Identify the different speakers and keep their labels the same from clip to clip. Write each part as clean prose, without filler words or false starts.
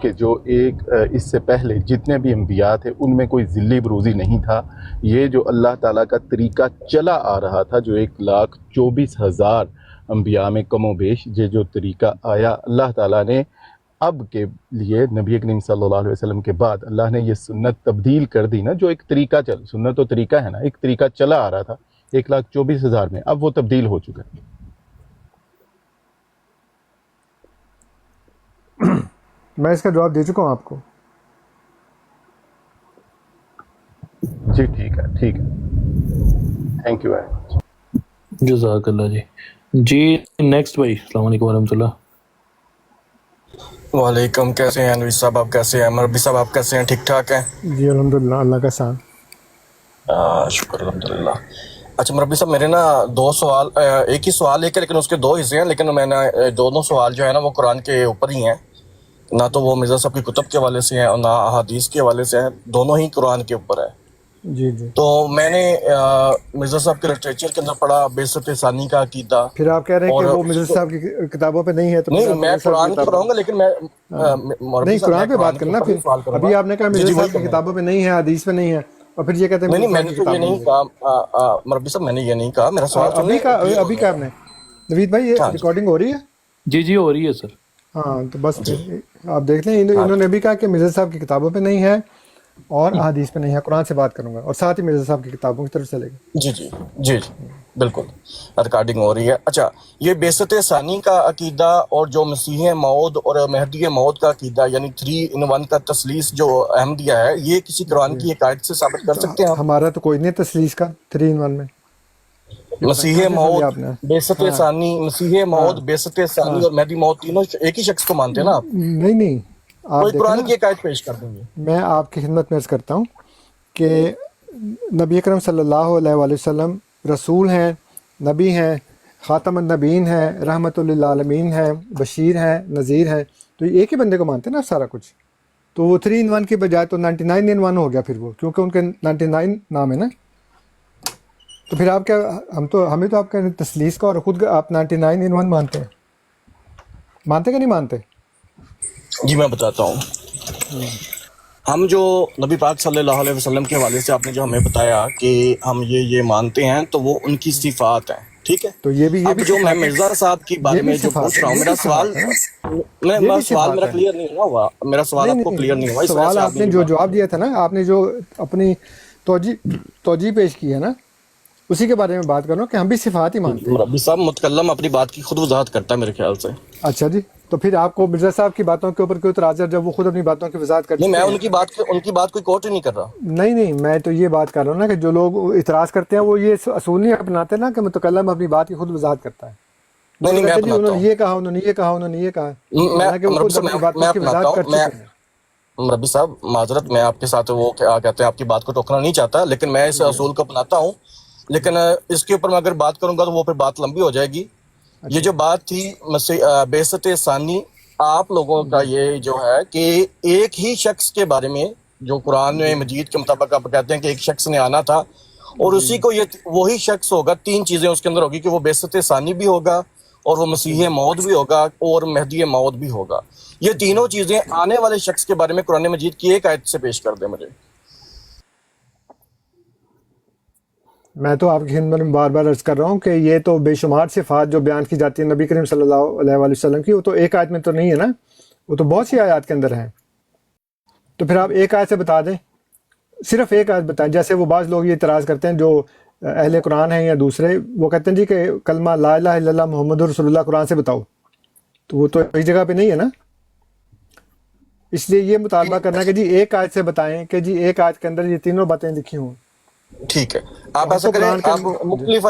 Speaker 1: کہ جو ایک اس سے پہلے جتنے بھی انبیاء تھے ان میں کوئی ذلی بروزی نہیں تھا. یہ جو اللہ تعالیٰ کا طریقہ چلا آ رہا تھا، جو 1,24,000 انبیاء میں کم و بیش یہ جو طریقہ آیا، اللہ تعالیٰ نے اب کے لیے نبی کریم صلی اللہ علیہ وسلم کے بعد اللہ نے یہ سنت تبدیل کر دی نا. جو ایک طریقہ سنت و طریقہ ہے نا، ایک طریقہ چلا آ رہا تھا 1,24,000 میں، اب وہ تبدیل ہو چکا ہے.
Speaker 2: میں اس کا جواب دے چکا ہوں آپ کو.
Speaker 1: جی ٹھیک ہے، ٹھیک ہے، تھینک یو ویری مچ.
Speaker 3: جزاک اللہ جی. جی نیکسٹ بھائی. السلام علیکم ورحمۃ اللہ.
Speaker 4: وعلیکم. کیسے ہیں انویس صاحب؟ آپ کیسے ہیں؟ مربی صاحب آپ کیسے ہیں؟ ٹھیک ٹھاک ہیں؟
Speaker 2: جی الحمدللہ، اللہ کا احسان.
Speaker 4: شکر الحمدللہ. اچھا مربی صاحب، میرے نا دو سوال، ایک ہی سوال ہے کہ لیکن اس کے دو حصے ہیں، لیکن میں نے دونوں سوال جو ہے نا وہ قرآن کے اوپر ہی ہیں. نہ تو وہ مرزا صاحب کی کتب کے حوالے سے ہیں اور نہ احادیث کے حوالے سے ہیں، دونوں ہی قرآن کے اوپر ہے.
Speaker 2: جی جی.
Speaker 4: تو میں نے مرزا صاحب کے لٹریچر کے اندر پڑھا بعثت ثانی کا عقیدہ.
Speaker 2: پھر آپ کہہ رہے ہیں کہ وہ مرزا صاحب کی کتابوں پہ نہیں ہے، تو
Speaker 4: نہیں، میں قرآن پہ پڑھوں گا، لیکن میں
Speaker 2: نہیں، قرآن پہ بات کرنا. پھر ابھی آپ نے کہا مرزا صاحب کی کتابوں پہ نہیں ہے، حدیث پہ نہیں ہے، اور پھر یہ کہتے ہیں
Speaker 4: نہیں، میں نے تو یہ نہیں کہا مربی صاحب، میں نے یہ نہیں کہا. میرا سوال
Speaker 2: ابھی کہا آپ نے. نوید بھائی یہ ریکارڈنگ ہو رہی ہے؟
Speaker 3: جی جی ہو رہی ہے سر.
Speaker 2: ہاں تو بس آپ دیکھ لیں، انہوں نے بھی کہا کہ مرزا صاحب کی کتابوں پہ نہیں ہے اور احادیث پہ نہیں ہے. قرآن سے بات کروں گا اور ساتھ ہی مرزا صاحب کی کتابوں کی طرف چلے گا.
Speaker 4: جی جی جی جی بالکل ریکارڈنگ ہو رہی ہے. اچھا، یہ بعثت ثانی کا عقیدہ اور جو مسیح موعود اور مہدی موعود کا عقیدہ، یعنی 3 in 1 کا تثلیث جو احمدیہ ہے، یہ کسی قرآن کی ایک آیت سے ثابت کر سکتے ہیں آپ؟
Speaker 2: ہمارا تو کوئی نہیں تثلیث کا 3 in 1 میں.
Speaker 4: مسیح موعود، بعثت ثانی، مسیح موعود، بعثت ثانی اور مہدی موعود تینوں ایک ہی شخص کو مانتے ہیں نا آپ؟
Speaker 2: نہیں، آپ
Speaker 4: کوئی قرآن کی ایک آیت پیش کر دیں گے.
Speaker 2: میں آپ کی خدمت میں عرض کرتا ہوں کہ نبی اکرم صلی اللہ علیہ وآلہ وسلم رسول ہیں، نبی ہیں، خاتم النبیین ہیں، رحمت للعالمین ہیں، بشیر ہیں، نذیر ہیں. تو یہ ایک ہی بندے کو مانتے ہیں نا سارا کچھ. تو وہ 3 in 1 کی بجائے تو 99 in 1 ہو گیا پھر وہ، کیونکہ ان کے 99 نام ہے نا. تو پھر آپ کیا، ہمیں تو آپ کا تثلیث کا اور خود آپ 99 in 1 مانتے ہیں. مانتے کہ نہیں مانتے؟
Speaker 4: جی میں بتاتا ہوں. ہم جو نبی پاک صلی اللہ علیہ وسلم کے حوالے سے آپ نے جو ہمیں بتایا کہ ہم یہ مانتے ہیں، تو وہ ان کی صفات ہیں، ٹھیک ہے.
Speaker 2: تو یہ بھی
Speaker 4: اب جو میں مرزا صاحب کے بارے میں جو پوچھ رہا ہوں، میرا سوال میرا کلیئر نہیں ہوا. میرا سوال آپ کو کلیئر نہیں ہوا.
Speaker 2: سوال آپ نے جو جواب دیا تھا نا، آپ نے جو اپنی توجہ پیش کی ہے نا، اسی کے بارے میں بات کر رہا ہوں کہ ہم بھی صفات ہی مانتے ہیں.
Speaker 4: ربی صاحب متکلم اپنی بات کی خود وضاحت کرتا ہے میرے خیال سے.
Speaker 2: اچھا جی، تو پھر آپ کو مرزا صاحب کی باتوں کے اوپر کیوں اعتراض ہے جب وہ خود اپنی باتوں کی وضاحت کرتے ہیں؟
Speaker 4: نہیں، میں ان کی بات کوئی کوٹ ہی نہیں کر رہا.
Speaker 2: نہیں، میں تو یہ بات کر رہا ہوں نا کہ جو لوگ اعتراض کرتے ہیں وہ یہ اصول نہیں اپناتے نا کہ متکلم اپنی بات کی خود وضاحت کرتا ہے.
Speaker 4: نہیں، میں
Speaker 2: انہوں نے یہ کہا، انہوں نے یہ کہا، انہوں نے یہ کہا.
Speaker 4: ربی صاحب معذرت، میں آپ کے ساتھ وہ کیا کہتے ہیں، آپ کی بات کو ٹوکنا نہیں چاہتا، لیکن میں اس اصول کو اپناتا ہوں. لیکن اس کے اوپر میں اگر بات کروں گا تو وہ پھر بات لمبی ہو جائے گی. یہ جو بات تھی بعثت ثانی، آپ لوگوں کا یہ جو ہے کہ ایک ہی شخص کے بارے میں جو قرآن مجید کے مطابق آپ کہتے ہیں کہ ایک شخص نے آنا تھا اور اسی کو یہ وہی شخص ہوگا، 3 چیزیں اس کے اندر ہوگی کہ وہ بعثت ثانی بھی ہوگا اور وہ مسیح موعود بھی ہوگا اور مہدی موعود بھی ہوگا. یہ تینوں چیزیں آنے والے شخص کے بارے میں قرآن مجید کی ایک آیت سے پیش کر دیں مجھے.
Speaker 2: میں تو آپ کی خدمت میں بار بار عرض کر رہا ہوں کہ یہ تو بے شمار صفات جو بیان کی جاتی ہیں نبی کریم صلی اللہ علیہ وآلہ وسلم کی، وہ تو ایک آیت میں تو نہیں ہے نا، وہ تو بہت سی آیات کے اندر ہیں. تو پھر آپ ایک آیت سے بتا دیں، صرف ایک آیت بتائیں. جیسے وہ بعض لوگ یہ اعتراض کرتے ہیں جو اہل قرآن ہیں یا دوسرے، وہ کہتے ہیں جی کہ کلمہ لا الہ الا اللہ محمد رسول اللہ قرآن سے بتاؤ. تو وہ تو ایک جگہ پہ نہیں ہے نا. اس لیے یہ مطالبہ کرنا کہ جی ایک آیت سے بتائیں کہ جی ایک آیت کے اندر یہ تینوں باتیں لکھی ہوں.
Speaker 4: ٹھیک ہے، آپ ایسا کریں، آپ مختلف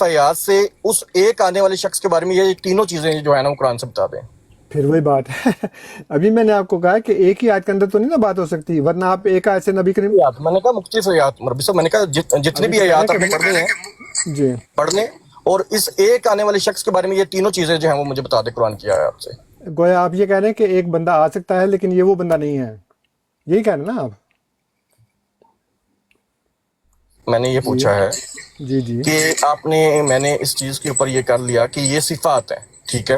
Speaker 4: آیات سے اس ایک آنے والے شخص کے بارے میں یہ تینوں چیزیں جو ہے نا وہ قرآن سے بتا دیں.
Speaker 2: پھر وہی بات ہے ابھی میں نے آپ کو کہا کہ ایک ہی آیت کے اندر تو نہیں نا بات ہو سکتی، ورنہ آپ ایک آیت سے نبی کریم،
Speaker 4: میں نے کہا مختلف آیات، مربی صاحب میں نے کہا جتنے بھی آیات آپ نے پڑھنے ہیں
Speaker 2: جی
Speaker 4: پڑھنے، اور اس ایک آنے والے شخص کے بارے میں یہ تینوں چیزیں جو ہیں وہ مجھے بتا دیں قرآن کی آیات سے.
Speaker 2: گویا آپ یہ کہہ رہے ہیں کہ ایک بندہ آ سکتا ہے لیکن یہ وہ بندہ نہیں ہے، یہی کہہ رہے ہیں نا آپ؟
Speaker 4: میں نے یہ پوچھا ہے
Speaker 2: جی
Speaker 4: کہ میں نے اس چیز کے اوپر یہ کر لیا کہ یہ صفات ہیں، ٹھیک ہے.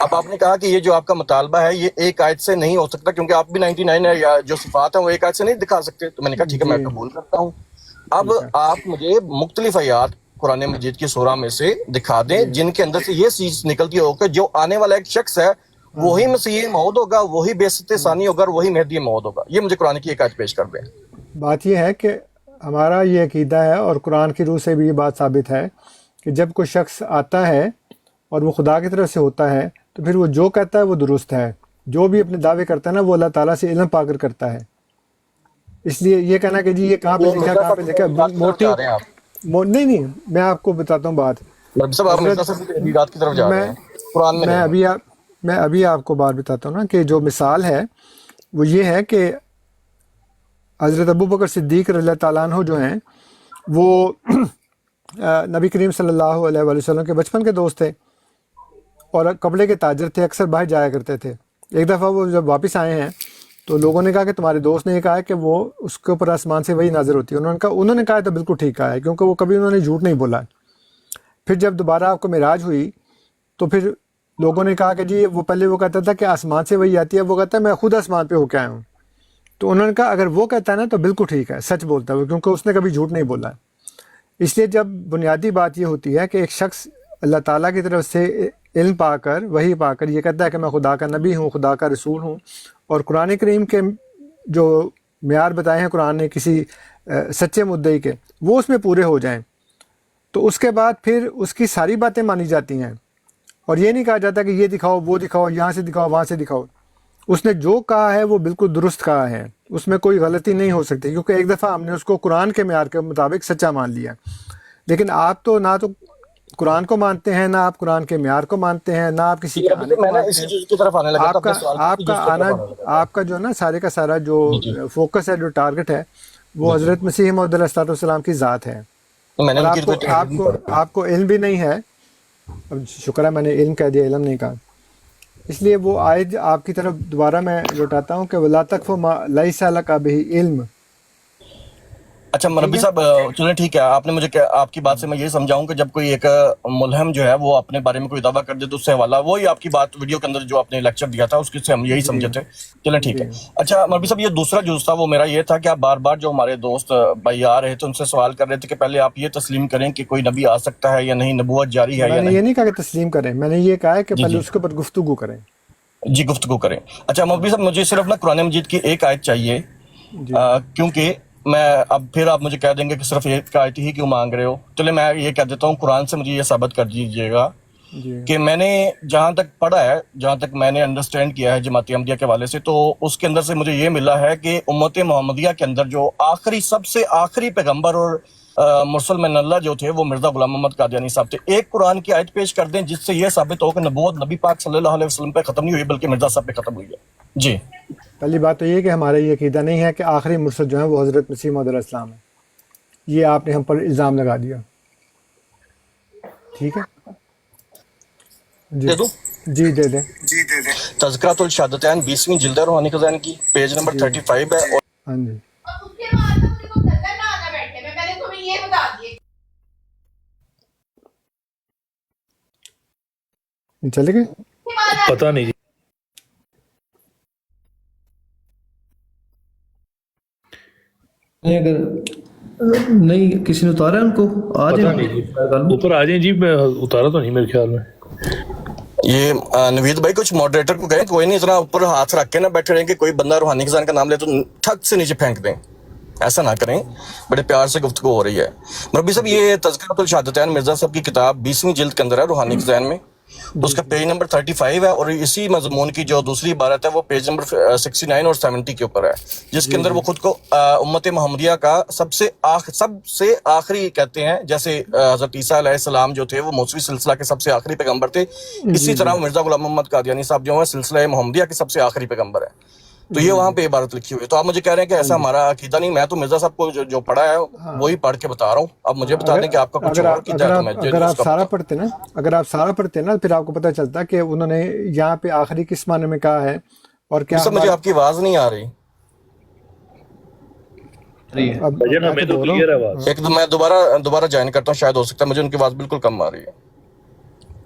Speaker 4: اب آپ نے کہا کہ یہ جو آپ کا مطالبہ ہے یہ ایک آیت سے نہیں ہو سکتا کیونکہ آپ بھی 99 ہے یا جو صفات ہیں وہ ایک آیت سے نہیں دکھا سکتے. تو میں نے کہا ٹھیک ہے میں
Speaker 2: جی
Speaker 4: قبول کرتا ہوں. اب
Speaker 2: ٹھیک ہے
Speaker 4: آپ مجھے مختلف آیات قرآن مجید کی سورہ میں سے دکھا دیں
Speaker 2: جی
Speaker 4: جن کے اندر سے یہ چیز نکلتی ہو کہ جو آنے والا ایک شخص ہے
Speaker 2: ہاں
Speaker 4: وہی
Speaker 2: ہاں
Speaker 4: مسیح موعود ہوگا, وہی بعثت ثانی ہوگا اور وہی مہدی موعود ہوگا. یہ مجھے قرآن کی ایک آیت پیش کر دیں.
Speaker 2: بات یہ ہے کہ ہمارا یہ عقیدہ ہے اور قرآن کی روح سے بھی یہ بات ثابت ہے کہ جب کوئی شخص آتا ہے اور وہ خدا کی طرف سے ہوتا ہے تو پھر وہ جو کہتا ہے وہ درست ہے. جو بھی اپنے دعوے کرتا ہے نا وہ اللہ تعالیٰ سے علم پا کر کرتا ہے. اس لیے یہ کہنا کہ جی یہ کہاں پہ
Speaker 4: یہ
Speaker 2: لکھا
Speaker 4: مرزا
Speaker 2: کہاں پہ
Speaker 4: صاحب
Speaker 2: لکھا
Speaker 4: کی طرف
Speaker 2: موٹی
Speaker 4: جا رہے ہیں آپ.
Speaker 2: نہیں میں آپ کو بتاتا ہوں بات.
Speaker 4: مرزا صاحب آپ مرزا
Speaker 2: حضرت
Speaker 4: صاحب کی تحریرات کی طرف جا رہے
Speaker 2: میں
Speaker 4: ہیں, قرآن میں
Speaker 2: میں
Speaker 4: نہیں.
Speaker 2: ابھی آپ کو بات بتاتا ہوں نا کہ جو مثال ہے وہ یہ ہے کہ حضرت ابو بکر صدیق رضی اللہ تعالیٰ عنہ جو ہیں وہ نبی کریم صلی اللہ علیہ وآلہ وسلم کے بچپن کے دوست تھے اور کپڑے کے تاجر تھے, اکثر باہر جایا کرتے تھے. ایک دفعہ وہ جب واپس آئے ہیں تو لوگوں نے کہا کہ تمہارے دوست نے یہ کہا ہے کہ وہ اس کے اوپر آسمان سے وہی نازل ہوتی ہے. انہوں نے کہا تو بالکل ٹھیک کہا ہے کیونکہ وہ کبھی انہوں نے جھوٹ نہیں بولا. پھر جب دوبارہ آپ کو معراج ہوئی تو پھر لوگوں نے کہا کہ جی وہ پہلے وہ کہتا تھا کہ آسمان سے وہی آتی ہے, وہ کہتا ہے میں خود آسمان پہ ہو کے آیا ہوں. تو انہوں نے کہا اگر وہ کہتا ہے نا تو بالکل ٹھیک ہے, سچ بولتا ہے وہ, کیونکہ اس نے کبھی جھوٹ نہیں بولا. اس لیے جب بنیادی بات یہ ہوتی ہے کہ ایک شخص اللہ تعالیٰ کی طرف سے علم پا کر وحی پا کر یہ کہتا ہے کہ میں خدا کا نبی ہوں, خدا کا رسول ہوں, اور قرآن کریم کے جو معیار بتائے ہیں قرآن نے کسی سچے مدعی کے وہ اس میں پورے ہو جائیں تو اس کے بعد پھر اس کی ساری باتیں مانی جاتی ہیں. اور یہ نہیں کہا جاتا کہ یہ دکھاؤ وہ دکھاؤ, یہاں سے دکھاؤ وہاں سے دکھاؤ. اس نے جو کہا ہے وہ بالکل درست کہا ہے, اس میں کوئی غلطی نہیں ہو سکتی کیونکہ ایک دفعہ ہم نے اس کو قرآن کے معیار کے مطابق سچا مان لیا. لیکن آپ تو نہ تو قرآن کو مانتے ہیں, نہ آپ قرآن کے معیار کو مانتے ہیں, نہ آپ کسی کے
Speaker 4: ابھی
Speaker 2: آنے
Speaker 4: تو
Speaker 2: کو
Speaker 4: میں نے
Speaker 2: مانتے
Speaker 4: اسی
Speaker 2: ہیں.
Speaker 4: چیز کی طرف آنے لگا تھا,
Speaker 2: آپ
Speaker 4: اپنے
Speaker 2: کا
Speaker 4: سوال
Speaker 2: آپ
Speaker 4: کی
Speaker 2: کا
Speaker 4: چیز کی
Speaker 2: آنا
Speaker 4: طرف آنے لگا تھا.
Speaker 2: آپ کا جو ہے نا سارے کا سارا جو
Speaker 4: جی جی
Speaker 2: فوکس ہے, جو ٹارگٹ ہے, وہ
Speaker 4: جی جی.
Speaker 2: حضرت مسیح موعود علیہ الصلوۃ والسلام کی ذات ہے.
Speaker 4: تو میں نے
Speaker 2: اور
Speaker 4: ان کی کوئی تحریر نہیں پڑھی.
Speaker 2: آپ کو علم بھی نہیں ہے. اب شکر ہے میں نے علم کہہ دیا, علم نہیں کہا. اس لیے وہ آیت آپ کی طرف دوبارہ میں لوٹاتا ہوں کہ وَلَا تَقْفُ مَا لَيْسَ لَكَ بِهِ علم.
Speaker 4: اچھا مربی صاحب چلیں ٹھیک ہے, آپ نے مجھے آپ کی بات سے میں یہ سمجھاؤں کہ جب کوئی ایک ملہم جو ہے وہ اپنے بارے میں کوئی دعویٰ کر دے تو اس سے حوالہ وہی آپ کی بات ویڈیو کے اندر جو آپ نے لیکچر دیا تھا اس سے ہم یہی
Speaker 2: جی
Speaker 4: سمجھے تھے. چلیں ٹھیک
Speaker 2: جی
Speaker 4: ہے. اچھا مربی صاحب یہ دوسرا جز تھا وہ میرا یہ تھا کہ آپ بار بار جو ہمارے دوست بھائی آ رہے تھے ان سے سوال کر رہے تھے کہ پہلے آپ یہ تسلیم کریں کہ کوئی نبی آ سکتا ہے یا نہیں, نبوت جاری ہے
Speaker 2: میں
Speaker 4: یا
Speaker 2: نے یہ
Speaker 4: نہیں.
Speaker 2: نہیں کہا کہ تسلیم کریں, میں نے یہ کہا ہے کہ
Speaker 4: جی
Speaker 2: پہلے
Speaker 4: جی
Speaker 2: اس کے اوپر گفتگو کریں.
Speaker 4: جی گفتگو کریں. اچھا مربی صاحب مجھے صرف نا قرآن مجید کی ایک آیت چاہیے
Speaker 2: جی
Speaker 4: کیونکہ میں اب پھر آپ مجھے کہہ دیں گے کہ صرف ایک آیت ہی کیوں مانگ رہے ہو. چلے میں یہ کہہ دیتا ہوں, قرآن سے مجھے یہ ثابت کر دیجیے گا
Speaker 2: جی
Speaker 4: کہ میں نے جہاں تک پڑھا ہے, جہاں تک میں نے انڈرسٹینڈ کیا ہے جماعت احمدیہ کے حوالے سے, تو اس کے اندر سے مجھے یہ ملا ہے کہ امت محمدیہ کے اندر جو آخری سب سے آخری پیغمبر اور مرسل من اللہ جو تھے وہ مرزا غلام محمد قادیانی صاحب تھے. ایک قرآن کی آیت پیش کر دیں جس سے یہ ثابت ہو کہ نبوت نبی پاک صلی اللہ علیہ وسلم پہ ختم نہیں ہوئی بلکہ مرزا صاحب پہ ختم ہوئی ہے. جی
Speaker 2: پہلی بات تو یہ کہ ہمارا یہ عقیدہ نہیں ہے کہ آخری مرسل جو ہیں وہ حضرت مسیح موعود علیہ السلام ہے. یہ آپ نے ہم پر الزام لگا دیا. ٹھیک ہے جی
Speaker 4: دے دوں.
Speaker 2: جی دے دیں.
Speaker 4: تذکرۃ الشہادتین 20ویں جلد ہے روحانی خزائن کی, پیج نمبر
Speaker 2: جی
Speaker 4: 35 ہے. اور
Speaker 2: ہاں جی
Speaker 5: اس کے بعد مجھے کو نظر نہ آنا بیٹھنے میں, پہلے تمہیں یہ بتا دیے.
Speaker 2: چلے گئے.
Speaker 5: اس کے بعد
Speaker 3: پتہ نہیں جی.
Speaker 6: اگر نہیں کسی نے اتارا ہے ان کو آ
Speaker 3: پتہ
Speaker 6: جائیں
Speaker 3: نہیں جی, اوپر آ جائیں جی. میں اتارا تو نہیں میرے خیال میں.
Speaker 4: یہ نوید بھائی کچھ ماڈریٹر کو کہیں کوئی نہیں اتنا اوپر ہاتھ رکھ کے نہ بیٹھے رہیں کہ کوئی بندہ روحانی خزان کا نام لے تو ٹھک سے نیچے پھینک دیں. ایسا نہ کریں, بڑے پیار سے گفتگو ہو رہی ہے. مربی صاحب یہ تذکرۃ الشہادتین مرزا صاحب کی کتاب 20ویں جلد کے اندر ہے روحانی خزان میں, اس کا پیج نمبر 35 ہے, اور اسی مضمون کی جو دوسری عبارت ہے وہ پیج نمبر 69 اور 70 کے اوپر ہے, جس کے اندر وہ خود کو امت محمدیہ کا سب سے آخری کہتے ہیں. جیسے حضرت عیسیٰ علیہ السلام جو تھے وہ موسوی سلسلہ کے سب سے آخری پیغمبر تھے, اسی طرح مرزا غلام محمد قادیانی صاحب جو ہیں سلسلہ محمدیہ کے سب سے آخری پیغمبر ہیں. تو یہ وہاں پہ عبارت لکھی ہوئی ہے. تو آپ مجھے کہہ رہے ہیں کہ ایسا ہمارا عقیدہ نہیں. میں تو مرزا صاحب کو جو پڑھا ہے وہی پڑھ کے بتا رہا ہوں. اب مجھے بتا دیں کہ آپ کا کچھ اور عقیدہ ہے تو میں
Speaker 2: اگر
Speaker 4: اس
Speaker 2: آپ
Speaker 4: کا
Speaker 2: سارا
Speaker 4: بتا.
Speaker 2: پڑھتے نا پھر آپ کو پتہ چلتا کہ انہوں نے یہاں پہ آخری کس معنی میں کہا ہے اور کیا.
Speaker 4: سب مجھے آپ کی آواز نہیں آ رہی.
Speaker 2: اب
Speaker 3: بھجن
Speaker 2: میں
Speaker 3: ہمیں
Speaker 2: تو
Speaker 3: تو
Speaker 2: بول رہا
Speaker 3: کلیئر ہے
Speaker 2: ہوں.
Speaker 3: بات.
Speaker 4: ایک تو میں دوبارہ جوائن کرتا ہوں, شاید ہو سکتا ہے مجھے ان کی آواز بالکل کم آ رہی ہے.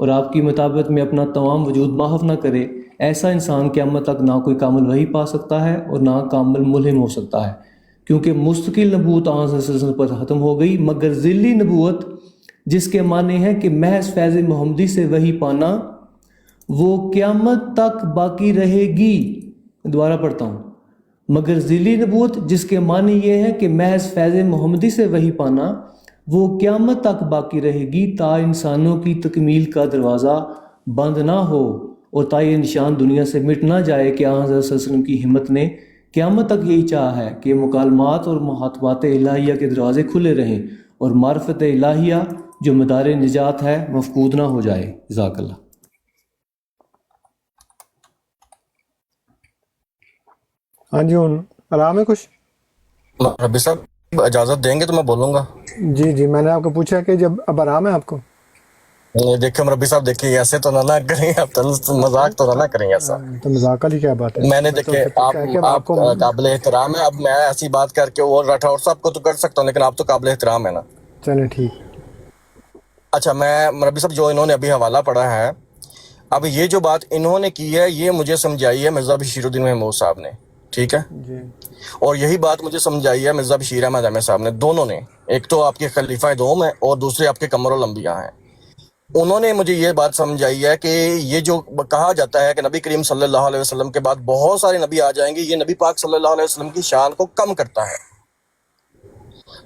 Speaker 6: اور آپ کی مطابقت میں اپنا تمام وجود محو نہ کرے، ایسا انسان قیامت تک نہ کوئی کامل وحی پا سکتا ہے اور نہ کامل ملہم ہو سکتا ہے، کیونکہ مستقل نبوت آن صلی اللہ علیہ وسلم پر ختم ہو گئی، مگر ذلی نبوت جس کے معنی ہے کہ محض فیض محمدی سے وحی پانا وہ قیامت تک باقی رہے گی۔ دوبارہ پڑھتا ہوں، مگر ذیلی نبوت جس کے معنی یہ ہے کہ محض فیض محمدی سے وحی پانا وہ قیامت تک باقی رہے گی، تا انسانوں کی تکمیل کا دروازہ بند نہ ہو اور تا یہ نشان دنیا سے مٹ نہ جائے کہ آن صلی اللہ علیہ وسلم کی ہمت نے قیامت تک یہی چاہا ہے کہ مکالمات اور محاطبات الہیہ کے دروازے کھلے رہیں اور معرفت الہیہ جو مدار نجات ہے مفقود نہ ہو جائے۔ جزاک اللہ۔
Speaker 2: ہاں جی، آرام ہے کچھ؟
Speaker 4: ربی صاحب اجازت دیں گے تو میں بولوں گا۔
Speaker 2: جی میں نے آپ کو پوچھا کہ جب اب آرام ہے آپ کو؟
Speaker 4: دیکھیں ربی صاحب، دیکھیں ایسے تو نہ کریں آپ، مذاق تو نہ کریں ایسا۔
Speaker 2: تو مذاق والی کیا بات ہے؟
Speaker 4: میں نے دیکھیں آپ قابل احترام ہے، اب میں ایسی بات کر کے وہ راٹھور صاحب کو تو کر سکتا ہوں، لیکن آپ تو قابل احترام ہے نا۔
Speaker 2: چلیں ٹھیک۔
Speaker 4: اچھا، میں ربی صاحب جو انہوں نے ابھی حوالہ پڑھا ہے، اب یہ جو بات انہوں نے کی ہے یہ مجھے سمجھائی ہے مرزا بشیر الدین محمود صاحب نے، ٹھیک ہے؟
Speaker 2: جی،
Speaker 4: اور یہی بات مجھے سمجھائی ہے مرزا بشیر احمد احمد صاحب نے، دونوں نے، ایک تو آپ کے خلیفہ دوم ہیں اور دوسرے آپ کے قمر الانبیاء ہیں۔ انہوں نے مجھے یہ بات سمجھائی ہے کہ یہ جو کہا جاتا ہے کہ نبی کریم صلی اللہ علیہ وسلم کے بعد بہت سارے نبی آ جائیں گے، یہ نبی پاک صلی اللہ علیہ وسلم کی شان کو کم کرتا ہے۔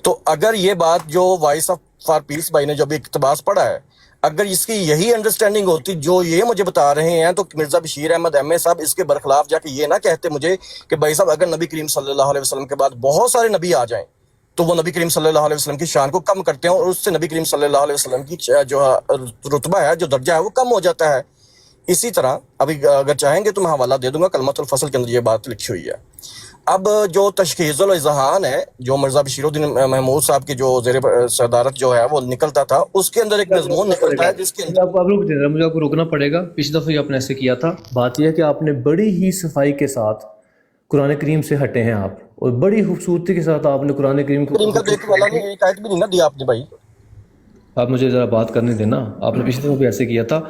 Speaker 4: تو اگر یہ بات جو وائس آف فار پیس بھائی نے جو بھی اقتباس پڑھا ہے، اگر اس کی یہی انڈرسٹینڈنگ ہوتی جو یہ مجھے بتا رہے ہیں، تو مرزا بشیر احمد احمد صاحب اس کے برخلاف جا کے یہ نہ کہتے مجھے کہ بھائی صاحب اگر نبی کریم صلی اللہ علیہ وسلم کے بعد بہت سارے نبی آ جائیں تو وہ نبی کریم صلی اللہ علیہ وسلم کی شان کو کم کرتے ہیں اور اس سے نبی کریم صلی اللہ علیہ وسلم کی جو رتبہ ہے، جو درجہ ہے، وہ کم ہو جاتا ہے۔ اسی طرح ابھی اگر چاہیں گے تو میں حوالہ دے دوں گا، کلمۃ الفصل کے اندر یہ بات لکھی ہوئی ہے۔ اب جو تشخیص الاذہان ہے، جو مرزا بشیر الدین محمود صاحب کی جو زیر صدارت جو ہے وہ نکلتا تھا، اس کے اندر ایک مضمون نکلتا ہے جس کے اندر
Speaker 6: آپ رک دیں، مجھے آپ کو رکنا پڑے گا۔ پچھلی دفعہ آپ نے ایسے کیا تھا۔ بات یہ ہے کہ آپ نے بڑی ہی صفائی کے ساتھ قرآن کریم سے ہٹے ہیں آپ، اور بڑی خوبصورتی کے ساتھ آپ نے قرآن کریم کو
Speaker 4: کا دیکھ والا نے ایک آیت بھی نہیں نہ دیا آپ نے بھائی۔
Speaker 6: آپ مجھے ذرا بات کرنے دینا۔ آپ نے پچھلی دفعہ بھی ایسے کیا تھا۔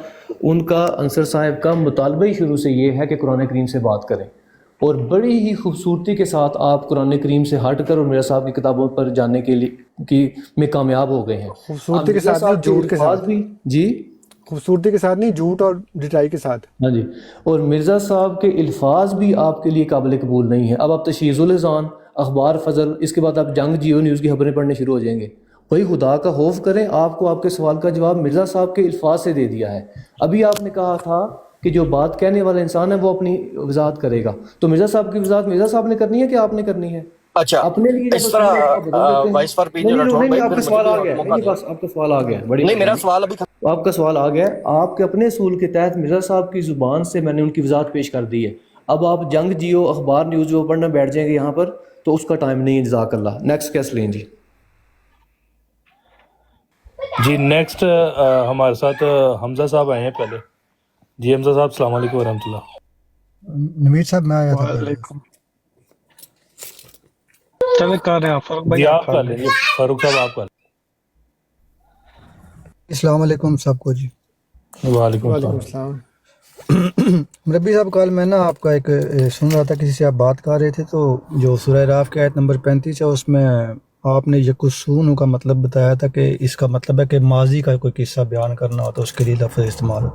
Speaker 6: ان کا انصر صاحب کا مطالبہ ہی شروع سے یہ ہے کہ قرآن کریم سے بات کریں، اور بڑی ہی خوبصورتی کے ساتھ آپ قرآن کریم سے ہٹ کر اور میرا صاحب کی کتابوں پر جانے کے لیے میں کامیاب ہو گئے ہیں۔
Speaker 2: خوبصورتی کے ساتھ نہیں، جھوٹ کے ساتھ
Speaker 6: بھی، جی
Speaker 2: خوبصورتی کے ساتھ نہیں، جھوٹ اور ڈٹائی کے ساتھ۔
Speaker 6: ہاں جی، اور مرزا صاحب کے الفاظ بھی آپ کے لیے قابل قبول نہیں ہے۔ اب آپ تشہیر الاذہان، اخبار فضل، اس کے بعد آپ جنگ جیو نیوز کی خبریں پڑھنے شروع ہو جائیں گے۔ بھائی خدا کا خوف کریں، آپ کو آپ کے سوال کا جواب مرزا صاحب کے الفاظ سے دے دیا ہے۔ ابھی آپ نے کہا تھا کہ جو بات کہنے والا انسان ہے وہ اپنی وضاحت کرے گا، تو مرزا صاحب کی وضاحت مرزا صاحب نے کرنی ہے کہ آپ نے کرنی ہے؟
Speaker 4: اچھا،
Speaker 6: اپنے لیے
Speaker 4: اس طرح وائس فار پیس
Speaker 6: آپ کا سوال آ گیا، بس آپ کا سوال آ گیا۔
Speaker 4: نہیں، میرا سوال ابھی
Speaker 6: آپ کا سوال آ گیا۔ آپ کے اپنے اصول کے تحت مرزا صاحب کی زبان سے میں نے ان کی وضاحت پیش کر دی ہے۔ اب آپ جنگ جیو، اخبار نیوز جو پڑھنا بیٹھ جائیں گے یہاں پر، تو اس کا ٹائم نہیں ہے۔ جزاک اللہ۔ نیکسٹ کیس لیں جی۔
Speaker 3: جی نیکسٹ ہمارے ساتھ حمزہ صاحب آئے ہیں پہلے۔ جی حمزہ صاحب السلام علیکم ورحمۃ اللہ۔
Speaker 7: نمیر صاحب میں آیا تھا۔
Speaker 8: چلے کر رہے ہیں فاروق بھائی،
Speaker 3: جی آپ کر لیں، فاروق صاحب آپ کر لیں۔
Speaker 7: السلام علیکم سب کو جی۔
Speaker 3: وعلیکم
Speaker 2: وعلیکم
Speaker 3: السلام۔
Speaker 2: السلام۔
Speaker 7: ربی صاحب کل میں نا آپ کا ایک سن رہا تھا، کسی سے آپ بات کر رہے تھے، تو جو سورہ راف کی آیت نمبر 35 ہے اس میں آپ نے یکسون کا مطلب بتایا تھا کہ اس کا مطلب ہے کہ ماضی کا کوئی قصہ بیان کرنا ہو تو اس کے لیے لفظ استعمال ہوتا ہے۔